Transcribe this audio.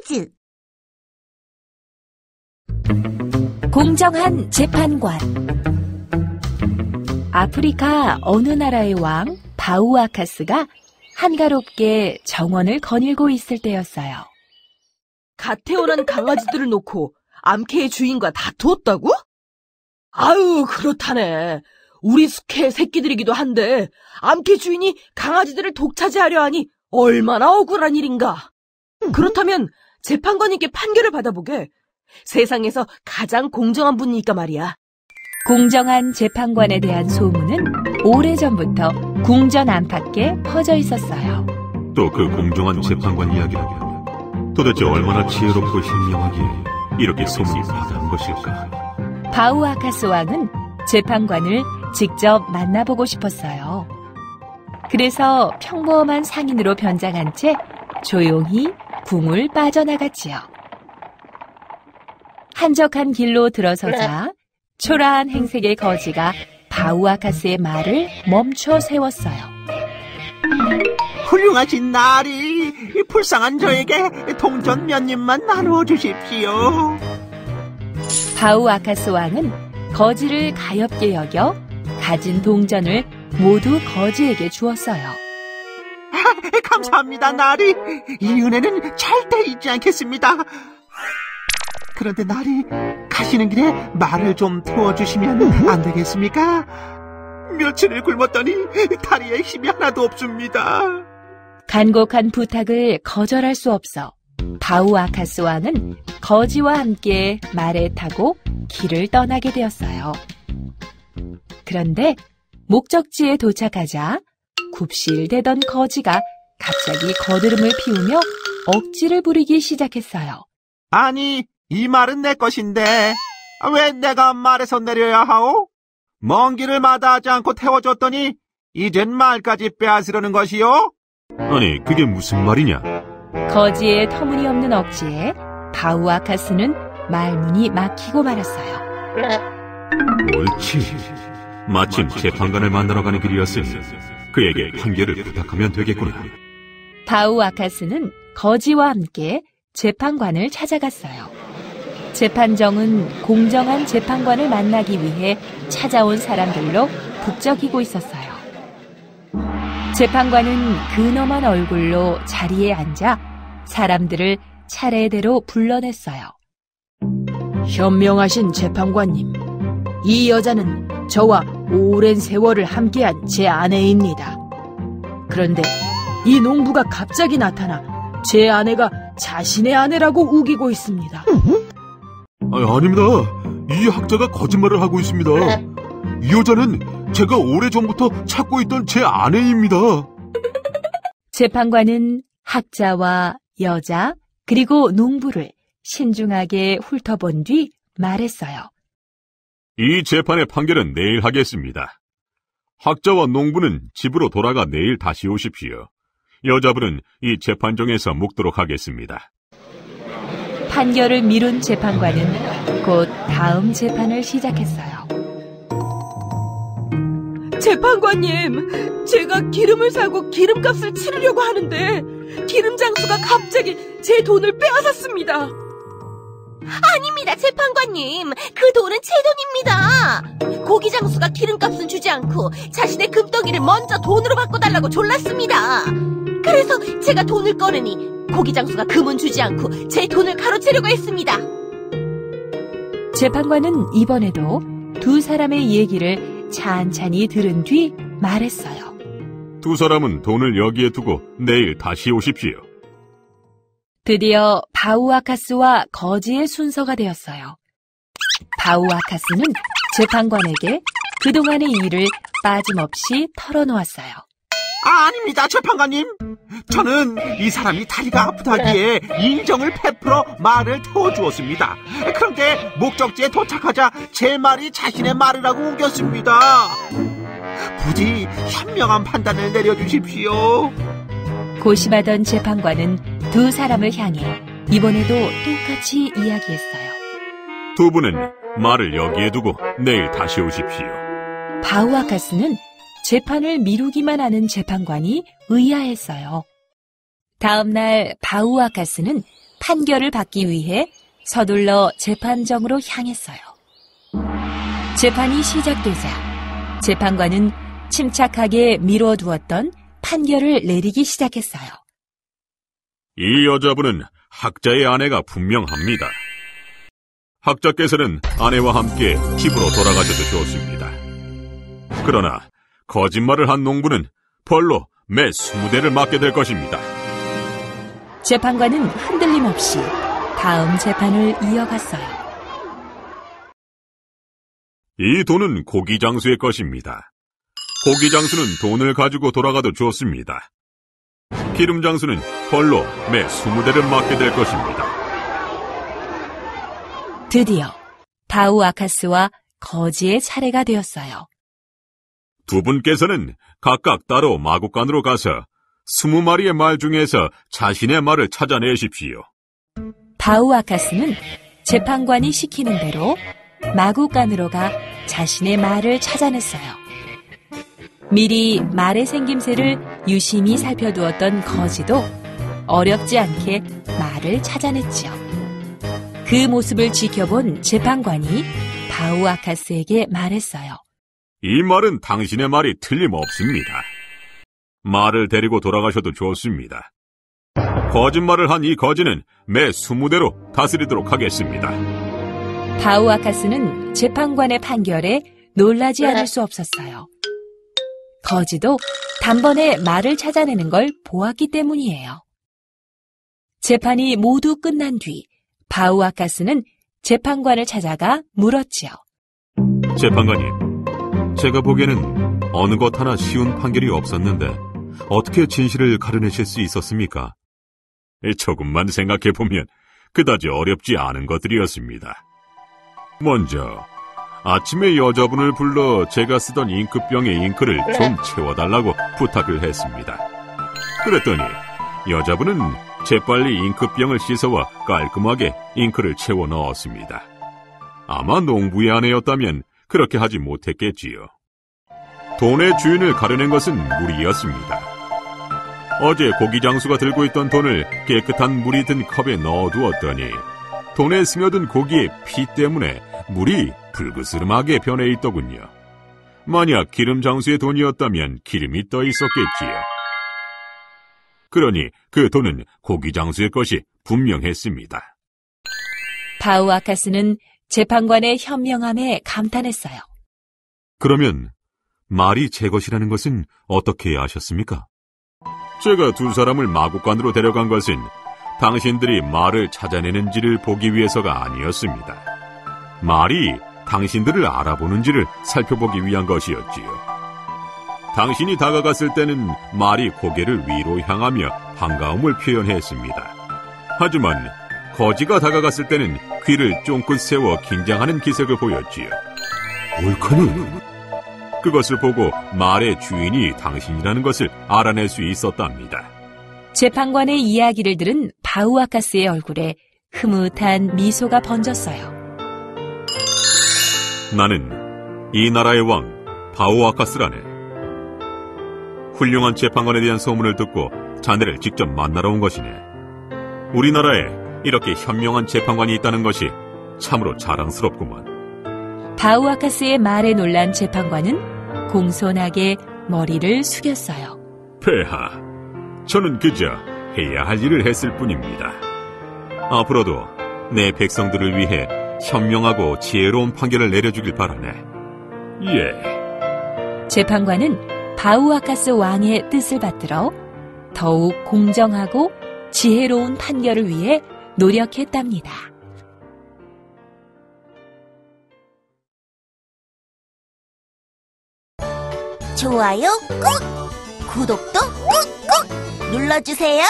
퀴즈. 공정한 재판관. 아프리카 어느 나라의 왕 바우아카스가 한가롭게 정원을 거닐고 있을 때였어요. 갓 태어난 강아지들을 놓고 암캐의 주인과 다투었다고? 아유, 그렇다네. 우리 숙회의 새끼들이기도 한데 암캐 주인이 강아지들을 독차지하려 하니 얼마나 억울한 일인가. 그렇다면 재판관님께 판결을 받아보게. 세상에서 가장 공정한 분이니까 말이야. 공정한 재판관에 대한 소문은 오래전부터 궁전 안팎에 퍼져 있었어요. 또 그 공정한 재판관 이야기는 도대체 얼마나 지혜롭고 현명하기에 이렇게 소문이 파다한 것일까? 바우아카스 왕은 재판관을 직접 만나보고 싶었어요. 그래서 평범한 상인으로 변장한 채 조용히 궁을 빠져나갔지요. 한적한 길로 들어서자 초라한 행색의 거지가 바우아카스의 말을 멈춰 세웠어요. 훌륭하신 나리, 불쌍한 저에게 동전 몇 입만 나누어 주십시오. 바우아카스 왕은 거지를 가엾게 여겨 가진 동전을 모두 거지에게 주었어요. 감사합니다, 나리. 이 은혜는 절대 잊지 않겠습니다. 그런데 나리, 가시는 길에 말을 좀 태워주시면 안 되겠습니까? 며칠을 굶었더니 다리에 힘이 하나도 없습니다. 간곡한 부탁을 거절할 수 없어 바우아카스 왕은 거지와 함께 말에 타고 길을 떠나게 되었어요. 그런데 목적지에 도착하자 굽실대던 거지가 갑자기 거드름을 피우며 억지를 부리기 시작했어요. 아니, 이 말은 내 것인데 왜 내가 말에서 내려야 하오? 먼 길을 마다하지 않고 태워줬더니 이젠 말까지 빼앗으려는 것이요? 아니, 그게 무슨 말이냐? 거지의 터무니없는 억지에 바우아카스는 말문이 막히고 말았어요. 옳지. 마침 재판관을 만나러 가는 길이었으니 그에게 판결을 부탁하면 되겠구나. 바우아카스는 거지와 함께 재판관을 찾아갔어요. 재판정은 공정한 재판관을 만나기 위해 찾아온 사람들로 북적이고 있었어요. 재판관은 근엄한 얼굴로 자리에 앉아 사람들을 차례대로 불러냈어요. 현명하신 재판관님, 이 여자는 저와 오랜 세월을 함께한 제 아내입니다. 그런데 이 농부가 갑자기 나타나 제 아내가 자신의 아내라고 우기고 있습니다. 아닙니다. 이 학자가 거짓말을 하고 있습니다. 이 여자는 제가 오래전부터 찾고 있던 제 아내입니다. 재판관은 학자와 여자 그리고 농부를 신중하게 훑어본 뒤 말했어요. 이 재판의 판결은 내일 하겠습니다. 학자와 농부는 집으로 돌아가 내일 다시 오십시오. 여자분은 이 재판정에서 묵도록 하겠습니다. 판결을 미룬 재판관은 곧 다음 재판을 시작했어요. 재판관님, 제가 기름을 사고 기름값을 치르려고 하는데 기름 장수가 갑자기 제 돈을 빼앗았습니다. 아닙니다, 재판관님. 그 돈은 제 돈입니다. 고기 장수가 기름값은 주지 않고 자신의 금덩이를 먼저 돈으로 바꿔달라고 졸랐습니다. 그래서 제가 돈을 꺼내니 고기 장수가 금은 주지 않고 제 돈을 가로채려고 했습니다. 재판관은 이번에도 두 사람의 얘기를 찬찬히 들은 뒤 말했어요. 두 사람은 돈을 여기에 두고 내일 다시 오십시오. 드디어 바우아카스와 거지의 순서가 되었어요. 바우아카스는 재판관에게 그동안의 일을 빠짐없이 털어놓았어요. 아닙니다, 재판관님. 저는 이 사람이 다리가 아프다기에 인정을 베풀어 말을 태워주었습니다. 그런데 목적지에 도착하자 제 말이 자신의 말이라고 우겼습니다. 부디 현명한 판단을 내려주십시오. 고심하던 재판관은 두 사람을 향해 이번에도 똑같이 이야기했어요. 두 분은 말을 여기에 두고 내일 다시 오십시오. 바우아카스는 재판을 미루기만 하는 재판관이 의아했어요. 다음 날 바우아카스는 판결을 받기 위해 서둘러 재판정으로 향했어요. 재판이 시작되자 재판관은 침착하게 미뤄두었던 판결을 내리기 시작했어요. 이 여자분은 학자의 아내가 분명합니다. 학자께서는 아내와 함께 집으로 돌아가셔도 좋습니다. 그러나 거짓말을 한 농부는 벌로 매 20대를 맞게 될 것입니다. 재판관은 흔들림 없이 다음 재판을 이어갔어요. 이 돈은 고기 장수의 것입니다. 고기 장수는 돈을 가지고 돌아가도 좋습니다. 기름 장수는 벌로 매 20대를 맞게 될 것입니다. 드디어 바우아카스와 거지의 차례가 되었어요. 두 분께서는 각각 따로 마구간으로 가서 20마리의 말 중에서 자신의 말을 찾아내십시오. 바우아카스는 재판관이 시키는 대로 마구간으로 가 자신의 말을 찾아냈어요. 미리 말의 생김새를 유심히 살펴두었던 거지도 어렵지 않게 말을 찾아냈지요. 그 모습을 지켜본 재판관이 바우아카스에게 말했어요. 이 말은 당신의 말이 틀림없습니다. 말을 데리고 돌아가셔도 좋습니다. 거짓말을 한 이 거지는 매 20대로 다스리도록 하겠습니다. 바우아카스는 재판관의 판결에 놀라지 않을 수 없었어요. 거지도 단번에 말을 찾아내는 걸 보았기 때문이에요. 재판이 모두 끝난 뒤 바우아카스는 재판관을 찾아가 물었지요. 재판관님, 제가 보기에는 어느 것 하나 쉬운 판결이 없었는데 어떻게 진실을 가려내실 수 있었습니까? 조금만 생각해보면 그다지 어렵지 않은 것들이었습니다. 먼저 아침에 여자분을 불러 제가 쓰던 잉크병에 잉크를 좀 채워달라고 부탁을 했습니다. 그랬더니 여자분은 재빨리 잉크병을 씻어와 깔끔하게 잉크를 채워 넣었습니다. 아마 농부의 아내였다면 그렇게 하지 못했겠지요. 돈의 주인을 가려낸 것은 물이었습니다. 어제 고기 장수가 들고 있던 돈을 깨끗한 물이 든 컵에 넣어두었더니 돈에 스며든 고기의 피 때문에 물이 불그스름하게 변해 있더군요. 만약 기름 장수의 돈이었다면 기름이 떠 있었겠지요. 그러니 그 돈은 고기 장수의 것이 분명했습니다. 바우아카스는 재판관의 현명함에 감탄했어요. 그러면 말이 제 것이라는 것은 어떻게 아셨습니까? 제가 두 사람을 마구간으로 데려간 것은 당신들이 말을 찾아내는지를 보기 위해서가 아니었습니다. 말이 당신들을 알아보는지를 살펴보기 위한 것이었지요. 당신이 다가갔을 때는 말이 고개를 위로 향하며 반가움을 표현했습니다. 하지만 거지가 다가갔을 때는 귀를 쫑긋 세워 긴장하는 기색을 보였지요. 옳거니? 그것을 보고 말의 주인이 당신이라는 것을 알아낼 수 있었답니다. 재판관의 이야기를 들은 바우아카스의 얼굴에 흐뭇한 미소가 번졌어요. 나는 이 나라의 왕 바우아카스라네. 훌륭한 재판관에 대한 소문을 듣고 자네를 직접 만나러 온 것이네. 우리나라에 이렇게 현명한 재판관이 있다는 것이 참으로 자랑스럽구만. 바우아카스의 말에 놀란 재판관은 공손하게 머리를 숙였어요. 폐하, 저는 그저 해야 할 일을 했을 뿐입니다. 앞으로도 내 백성들을 위해 현명하고 지혜로운 판결을 내려주길 바라네. 예. 재판관은 바우아카스 왕의 뜻을 받들어 더욱 공정하고 지혜로운 판결을 위해 노력했답니다. 좋아요 꾹! 구독도 꾹꾹 눌러주세요.